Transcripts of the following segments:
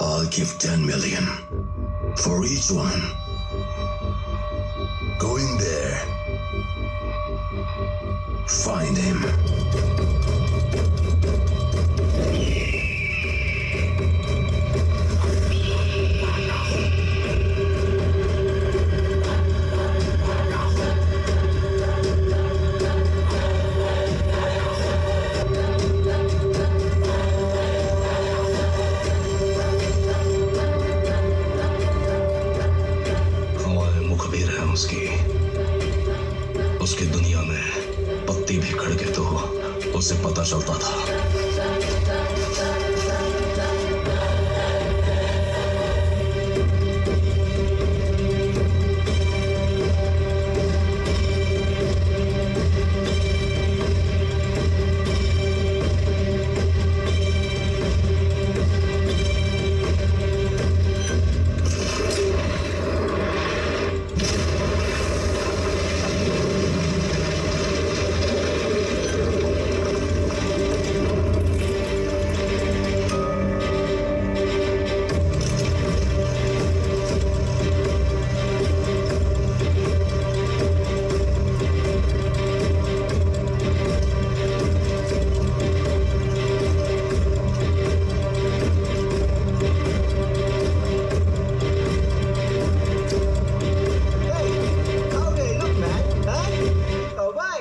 I'll give 10 million for each one. Going there. Find him. उसकी दुनिया में पत्ती भी खड़के तो उसे पता चलता था।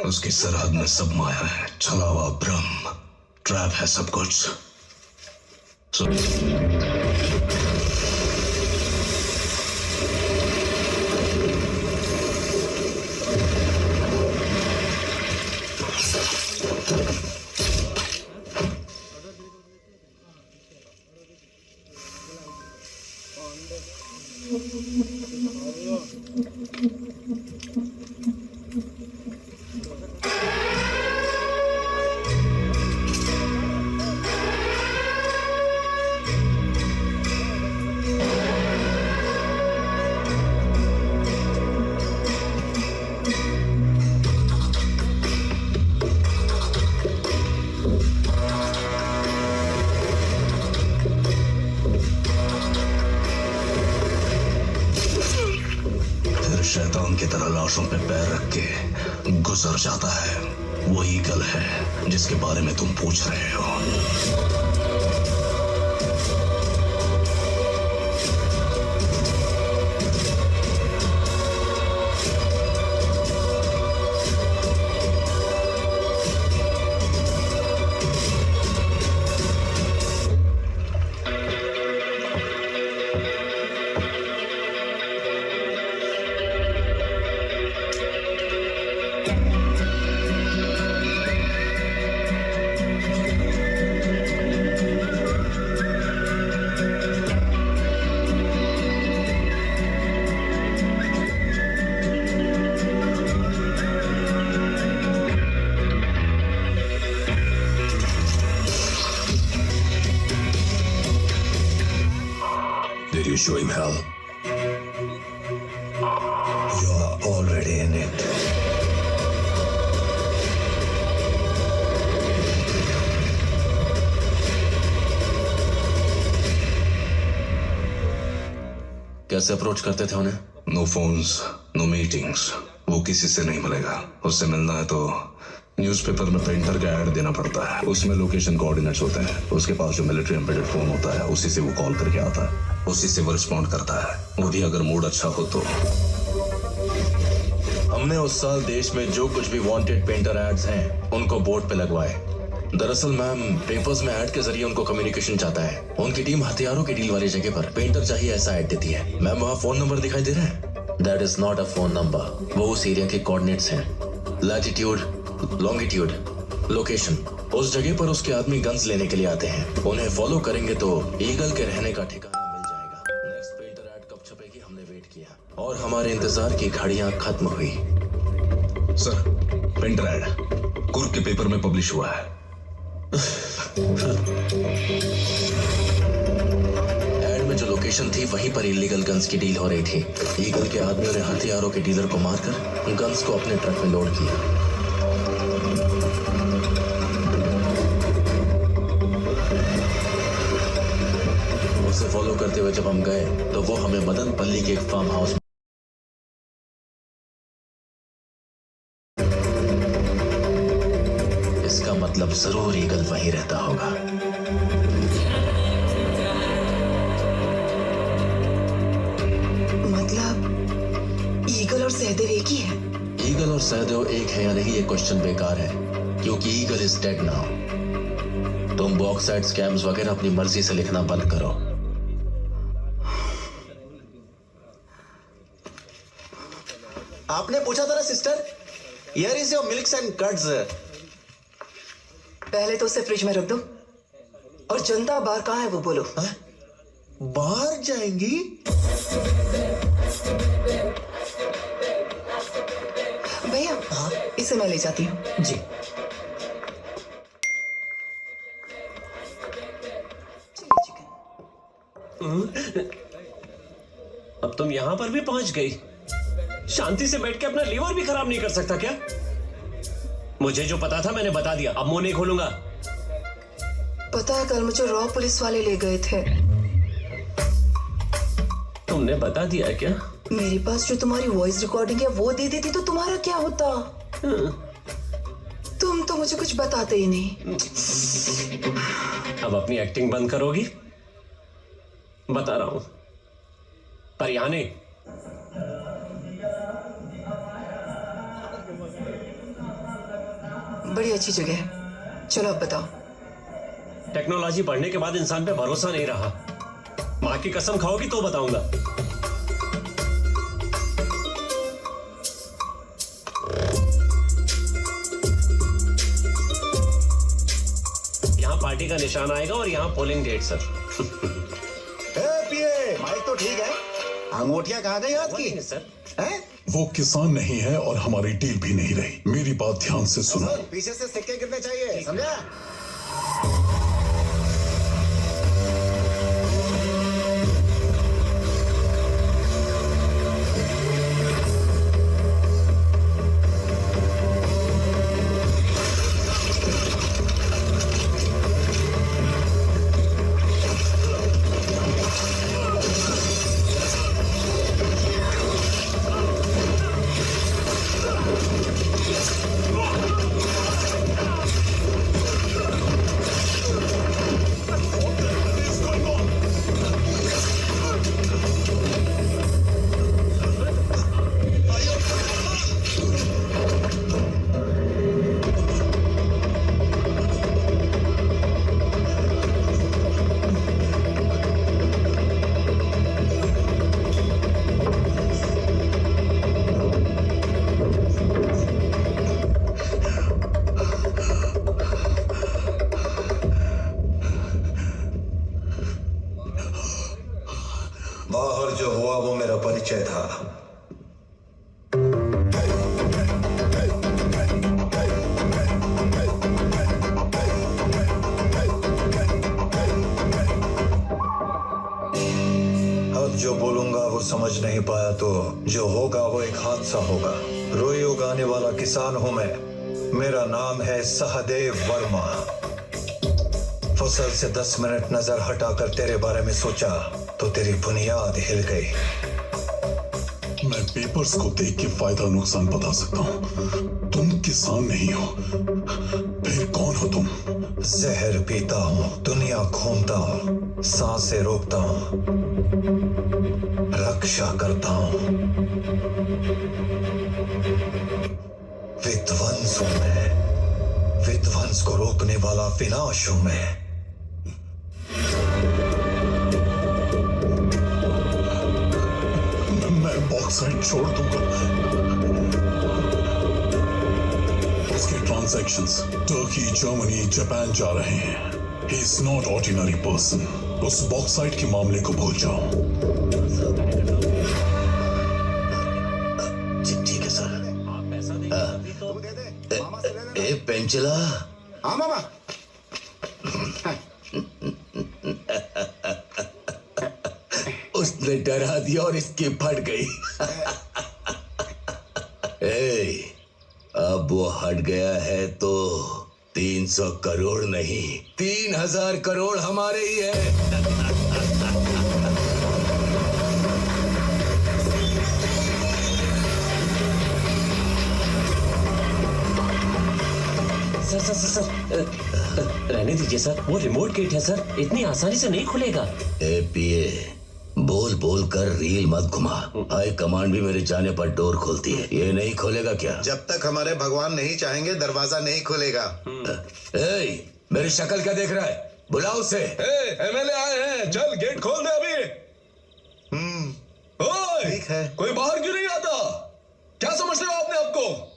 उसकी सरहद में सब माया है, छलावा ब्रह्म, ट्रैप है सब कुछ। शैतान की तरह लाशों पे पैर रख के गुजर जाता है। वो ईगल है जिसके बारे में तुम पूछ रहे हो। Did you show him hell? You're already in it. कैसे अप्रोच करते थे उन्हें? No phones, no meetings. वो किसी से नहीं मिलेगा। उससे मिलना है तो न्यूज़पेपर में पेंटर का ऐड देना पड़ता है। उसमें लोकेशन कोऑर्डिनेट्स होते हैं। उसके पास जो मिलिट्री एम्बेडेड फोन होता है उसी से वो कॉल करके आता है, उसी से वो रिस्पॉन्ड करता है। वो भी अगर मूड अच्छा हो तो। हमने उस साल देश में जो कुछ भी वांटेड पेंटर एड्स हैं उनको बोर्ड पे लगवाए। दरअसल मैम पेपर्स में ऐड के जरिए उनको कम्युनिकेशन चाहता है। उनकी टीम हथियारों की डील वाली जगह पर पेंटर चाहिए ऐसा ऐड देती है। मैम वहाँ फोन नंबर दिखाई दे रहा है? That is not a phone number. वो उस एरिया के कोऑर्डिनेट्स हैं। Latitude, longitude, location. उस जगह पर उसके आदमी गन्स लेने के लिए आते हैं। उन्हें फॉलो करेंगे तो ईगल के रहने का ठिकाना मिल जाएगा। नेक्स्ट पेंटर ऐड कब छपेगी हमने वेट किया और हमारे इंतजार की घड़ियां खत्म हुई। सर पेंटर ऐड कुर्क के पेपर में पब्लिश हुआ है। ऐड में जो लोकेशन थी वहीं पर इलीगल गन्स की डील हो रही थी। ईगल के आदमियों ने हथियारों के डीलर को मारकर गन्स को अपने ट्रक में लोड किया। उसे फॉलो करते हुए जब हम गए तो वो हमें मदन पल्ली के एक फार्म हाउस इसका मतलब जरूर ईगल वहीं रहता होगा। मतलब ईगल और सहदेव एक ही है? ईगल और सहदेव एक है या नहीं ये क्वेश्चन बेकार है, क्योंकि ईगल इज डेड नाउ। तुम बॉक्साइट स्कैम्स वगैरह अपनी मर्जी से लिखना बंद करो। आपने पूछा था ना sister, here is your milks and curds. पहले तो उसे फ्रिज में रख दो, और जनता बाहर कहाँ है वो बोलो। बाहर जाएंगी? भैया इसे मैं ले जाती हूँ। जी। अब तुम यहां पर भी पहुंच गई। शांति से बैठ के अपना लीवर भी खराब नहीं कर सकता क्या? मुझे जो पता था मैंने बता दिया, अब मुंह नहीं खोलूंगा। पता है कल मुझे रॉ पुलिस वाले ले गए थे। तुमने बता दिया क्या? मेरे पास जो तुम्हारी वॉइस रिकॉर्डिंग है वो दे देती तो तुम्हारा क्या होता? तुम तो मुझे कुछ बताते ही नहीं। अब अपनी एक्टिंग बंद करोगी? बता रहा हूं, पर यहां नहीं। बड़ी अच्छी जगह है, चलो अब बताओ। टेक्नोलॉजी बढ़ने के बाद इंसान पे भरोसा नहीं रहा। मां की कसम खाओगी तो बताऊंगा। यहां पार्टी का निशान आएगा और यहां पोलिंग डेट सर। पिए माइक तो ठीक है, अंगूठियां कहाँ गई आपकी? सर हैं? वो किसान नहीं है और हमारी डील भी नहीं रही। मेरी बात ध्यान से सुनो। पीछे से सिक्के गिरने चाहिए, समझा? बाहर जो हुआ वो मेरा परिचय था। अब जो बोलूंगा वो समझ नहीं पाया तो जो होगा वो एक हादसा होगा। रोई उगाने वाला किसान हूं मैं। मेरा नाम है सहदेव वर्मा। फसल से 10 मिनट नजर हटाकर तेरे बारे में सोचा तो तेरी बुनियाद हिल गई। मैं पेपर्स को देख के फायदा नुकसान बता सकता हूँ। तुम किसान नहीं हो, फिर कौन हो तुम? जहर पीता हूँ, दुनिया घूमता हूँ, सांसें रोकता हूँ, रक्षा करता हूँ। विध्वंस हूँ मैं। विध्वंस को रोकने वाला विनाश हूँ मैं। मैं बॉक्साइट छोड़ दूंगा। उसके ट्रांजैक्शंस टर्की, जर्मनी, जापान जा रहे हैं। He is not ordinary person. उस बॉक्साइट के मामले को भूल जाओ। ठीक है सर। पैसा ए पेंचला। हाँ मामा। उसने डरा दिया और इसकी फट गई। ए, अब वो हट गया है तो 300 करोड़ नहीं 3000 करोड़ हमारे ही है। सर सर सर सर रहने दीजिए सर, वो रिमोट गेट है सर, इतनी आसानी से नहीं खुलेगा। ए पीए, बोल बोल कर रील मत घुमा। हाई कमांड भी मेरे जाने पर डोर खोलती है, ये नहीं खोलेगा क्या? जब तक हमारे भगवान नहीं चाहेंगे दरवाजा नहीं खुलेगा। ए, मेरी शक्ल क्या देख रहा है? बुलाओ उसे। एमएलए आए हैं, चल गेट खोल दे अभी। ओए, ठीक है। कोई बाहर क्यों नहीं आता? क्या समझते हो अपने आप को?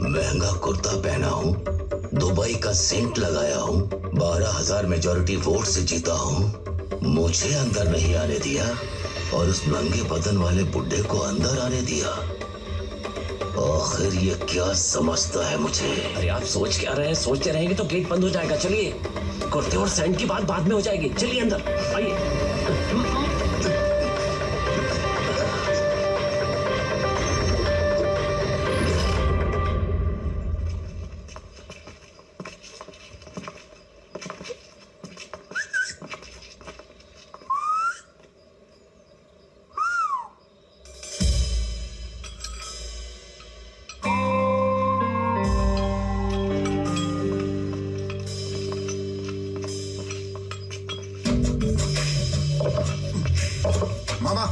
महंगा कुर्ता पहना हूँ, दुबई का सेंट लगाया हूँ, 12,000 मेजॉरिटी वोट से जीता हूँ, मुझे अंदर नहीं आने दिया और उस नंगे बदन वाले बुड्ढे को अंदर आने दिया। आखिर ये क्या समझता है मुझे? अरे आप सोच क्या रहे हैं? सोचते रहेंगे तो गेट बंद हो जाएगा। चलिए, कुर्ते और सैंड की बात बाद में हो जाएगी। चलिए अंदर आइए। मामा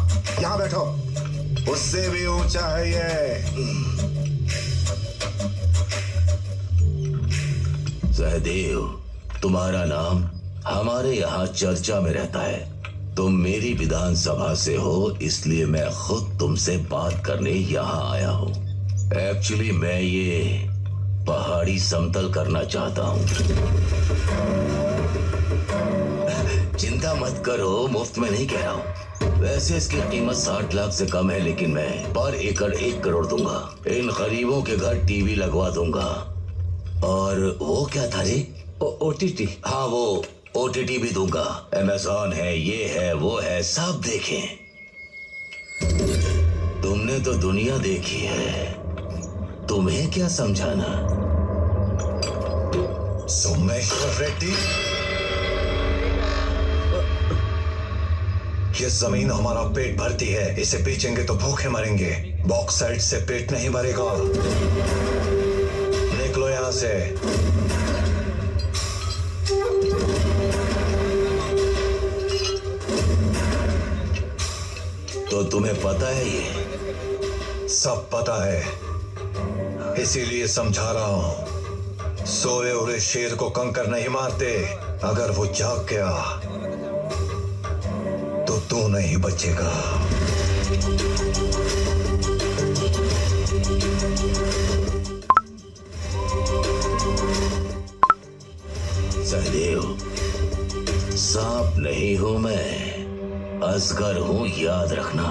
यहाँ बैठो, उससे भी ऊंचा है ये। सहदेव, तुम्हारा नाम हमारे यहाँ चर्चा में रहता है। तुम मेरी विधानसभा से हो, इसलिए मैं खुद तुमसे बात करने यहाँ आया हूँ। एक्चुअली मैं ये पहाड़ी समतल करना चाहता हूँ। चिंता मत करो, मुफ्त में नहीं कह रहा हूँ। वैसे इसकी कीमत 60 लाख से कम है, लेकिन मैं पर एकड़ 1 करोड़ दूंगा। इन गरीबों के घर टीवी लगवा दूंगा। और वो क्या था रे? ओटीटी। हाँ, वो ओटीटी भी दूंगा। अमेज़न है, ये है, वो है, सब देखें। तुमने तो दुनिया देखी है, तुम्हें क्या समझाना? सोमेश्वर रेड्डी, ये जमीन हमारा पेट भरती है, इसे बेचेंगे तो भूखे मरेंगे। बॉक्साइट से पेट नहीं भरेगा। निकलो यहां से। तो तुम्हें पता है ये? सब पता है, इसीलिए समझा रहा हूं। सोए हुए शेर को कंकर नहीं मारते। अगर वो जाग गया तो तू नहीं बचेगा। सहदेव, सांप नहीं हूं मैं, अजगर हूं, याद रखना।